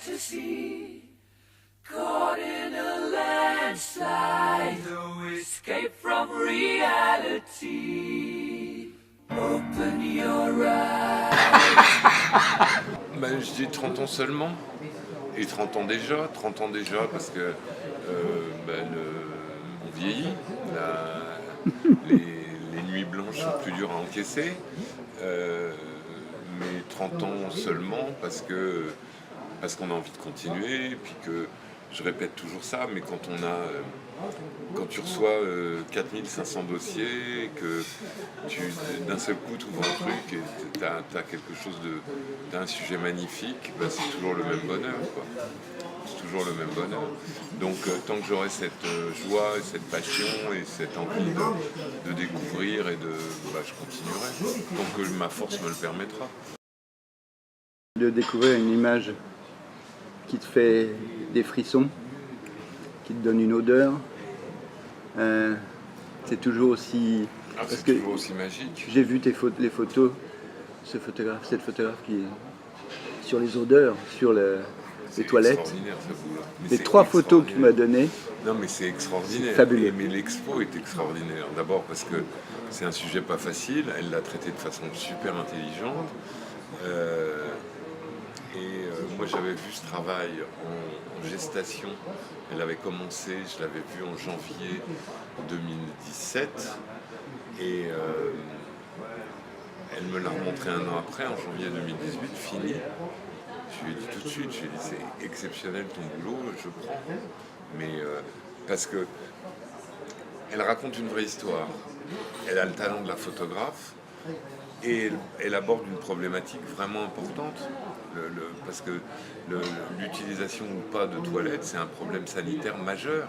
fantasy, caught in a landslide, no escape from reality. Open your eyes. Ben, je dis 30 ans seulement, et 30 ans déjà parce que on vieillit, les nuits blanches sont plus dures à encaisser, mais 30 ans seulement parce qu'on a envie de continuer, et puis que je répète toujours ça, mais quand tu reçois 4500 dossiers, que d'un seul coup tu ouvres un truc et t'as quelque chose t'as un sujet magnifique, ben c'est toujours le même bonheur, quoi. C'est toujours le même bonheur. Donc tant que j'aurai cette joie et cette passion et cette envie de découvrir je continuerai, tant que ma force me le permettra. De découvrir une image qui te fait des frissons, qui te donne une odeur, c'est toujours aussi... C'est toujours aussi magique. J'ai vu les photos, cette photographe qui est sur les odeurs, sur les toilettes. Extraordinaire, ça vous, là. Les 3 photos que tu m'as données. Non, mais c'est extraordinaire. C'est fabuleux. Mais l'expo est extraordinaire. D'abord parce que c'est un sujet pas facile. Elle l'a traité de façon super intelligente. Moi, j'avais vu ce travail en gestation. Elle avait commencé, je l'avais vu en janvier 2017. Et elle me l'a remontré un an après, en janvier 2018, fini. Je lui ai dit tout de suite, c'est exceptionnel ton boulot, je prends. Mais parce que elle raconte une vraie histoire. Elle a le talent de la photographe et elle aborde une problématique vraiment importante. Parce que l'utilisation ou pas de toilettes, c'est un problème sanitaire majeur.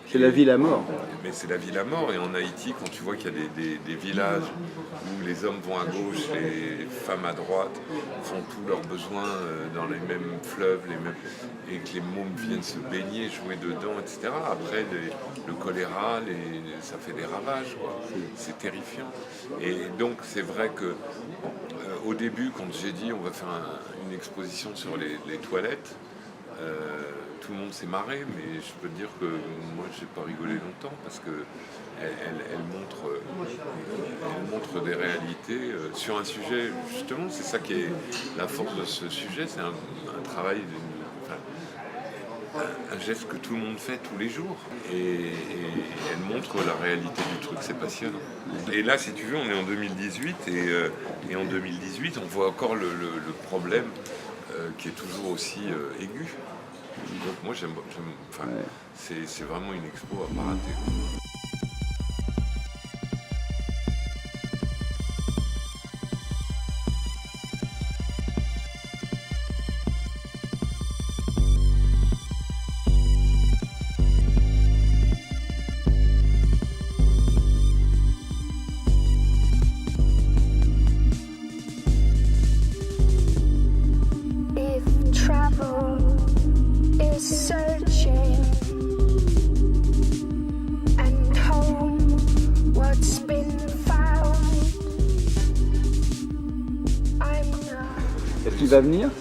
C'est la vie, la mort. Mais c'est la vie, la mort. Et en Haïti, quand tu vois qu'il y a des villages où les hommes vont à gauche, les femmes à droite, font tous leurs besoins dans les mêmes fleuves, et que les mômes viennent se baigner, jouer dedans, etc. Après, le choléra, ça fait des ravages, quoi. C'est terrifiant. Et donc, c'est vrai que au début, quand j'ai dit on va faire une exposition sur les toilettes, tout le monde s'est marré, mais je peux te dire que moi j'ai pas rigolé longtemps parce que elle montre des réalités sur un sujet, justement, c'est ça qui est la force de ce sujet, c'est un travail, un geste que tout le monde fait tous les jours, et elle montre la réalité du truc, c'est passionnant. Et là, si tu veux, on est en 2018, et en 2018, on voit encore le problème qui est toujours aussi aigu. Donc moi, c'est vraiment une expo à pas rater. Est-ce qu'il va venir? Non,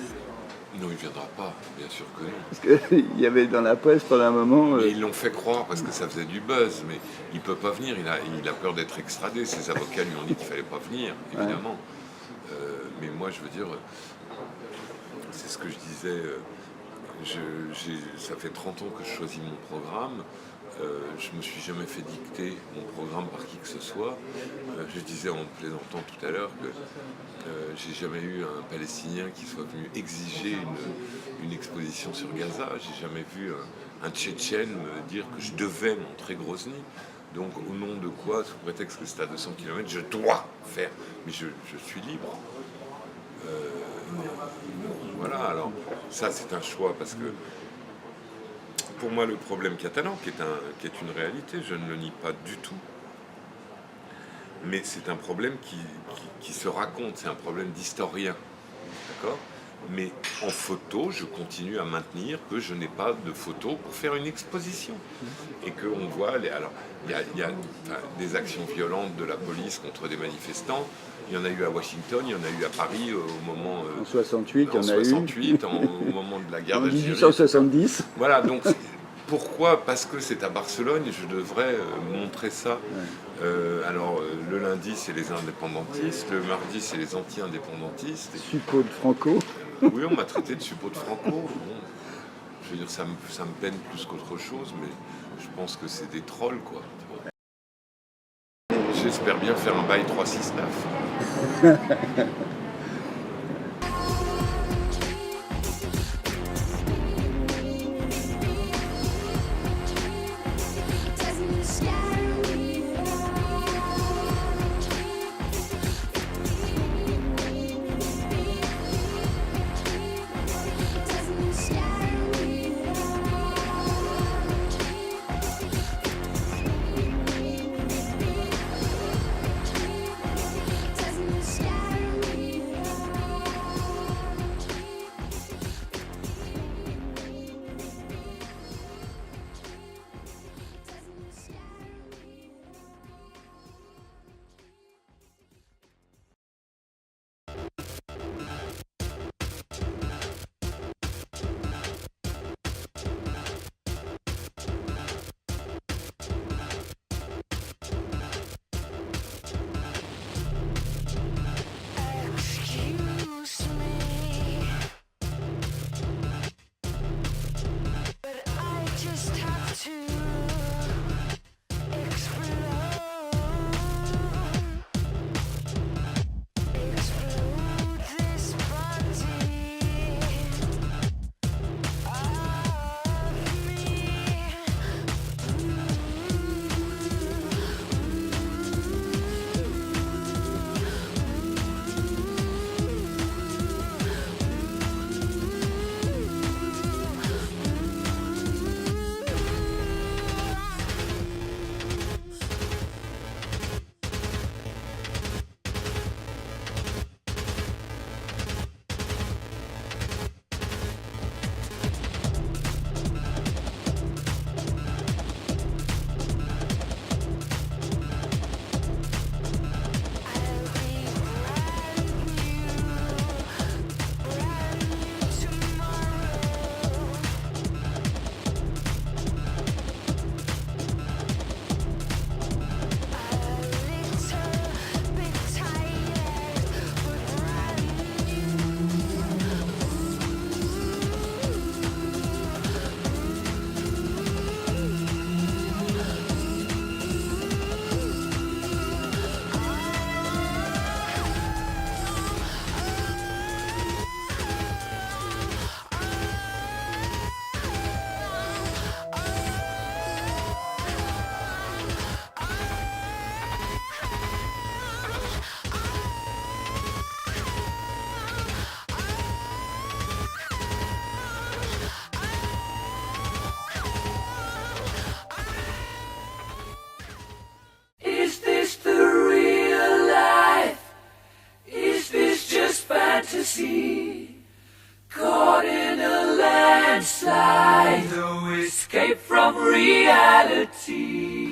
il ne viendra pas, bien sûr que non. Parce qu'il y avait dans la presse pendant un moment... Mais ils l'ont fait croire parce que ça faisait du buzz, mais il ne peut pas venir, il a peur d'être extradé. Ses avocats lui ont dit qu'il ne fallait pas venir, évidemment. Ouais. Mais moi, je veux dire, c'est ce que je disais, ça fait 30 ans que je choisis mon programme. Je ne me suis jamais fait dicter mon programme par qui que ce soit. Je disais en plaisantant tout à l'heure que j'ai jamais eu un Palestinien qui soit venu exiger une exposition sur Gaza. J'ai jamais vu un Tchétchène me dire que je devais montrer Grozny. Donc au nom de quoi, sous prétexte que c'est à 200 km, je dois faire. Mais je suis libre. Voilà, alors ça c'est un choix parce que pour moi le problème catalan, qui est une réalité, je ne le nie pas du tout, mais c'est un problème qui se raconte, c'est un problème d'historien, d'accord ? Mais en photo, je continue à maintenir que je n'ai pas de photos pour faire une exposition. Et qu'on voit, alors, il y a des actions violentes de la police contre des manifestants. Il y en a eu à Washington, il y en a eu à Paris au moment... En 68, il y en a eu. 68, au moment de la guerre En d'Algérie. 1870. Voilà, donc pourquoi? Parce que c'est à Barcelone, je devrais montrer ça. Le lundi, c'est les indépendantistes, le mardi, c'est les anti-indépendantistes. Suppôt de Franco. Oui, on m'a traité de suppôt de Franco. Bon, je veux dire, ça me peine plus qu'autre chose, mais je pense que c'est des trolls, quoi. J'espère bien faire un bail 369. fantasy, caught in a landslide, no escape from reality.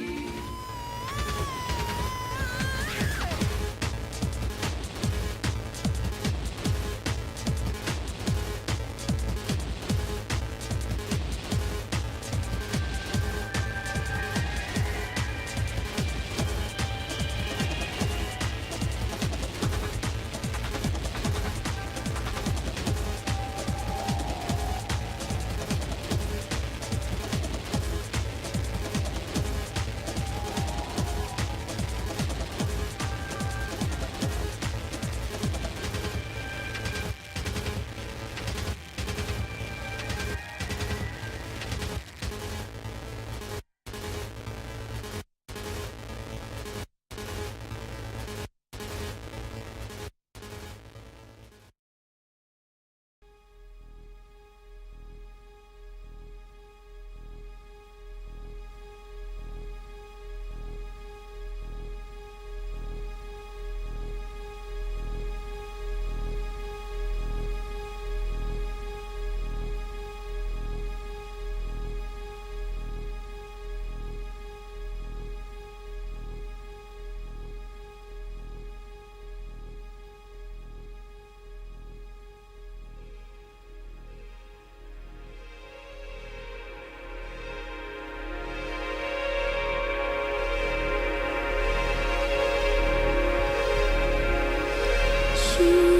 to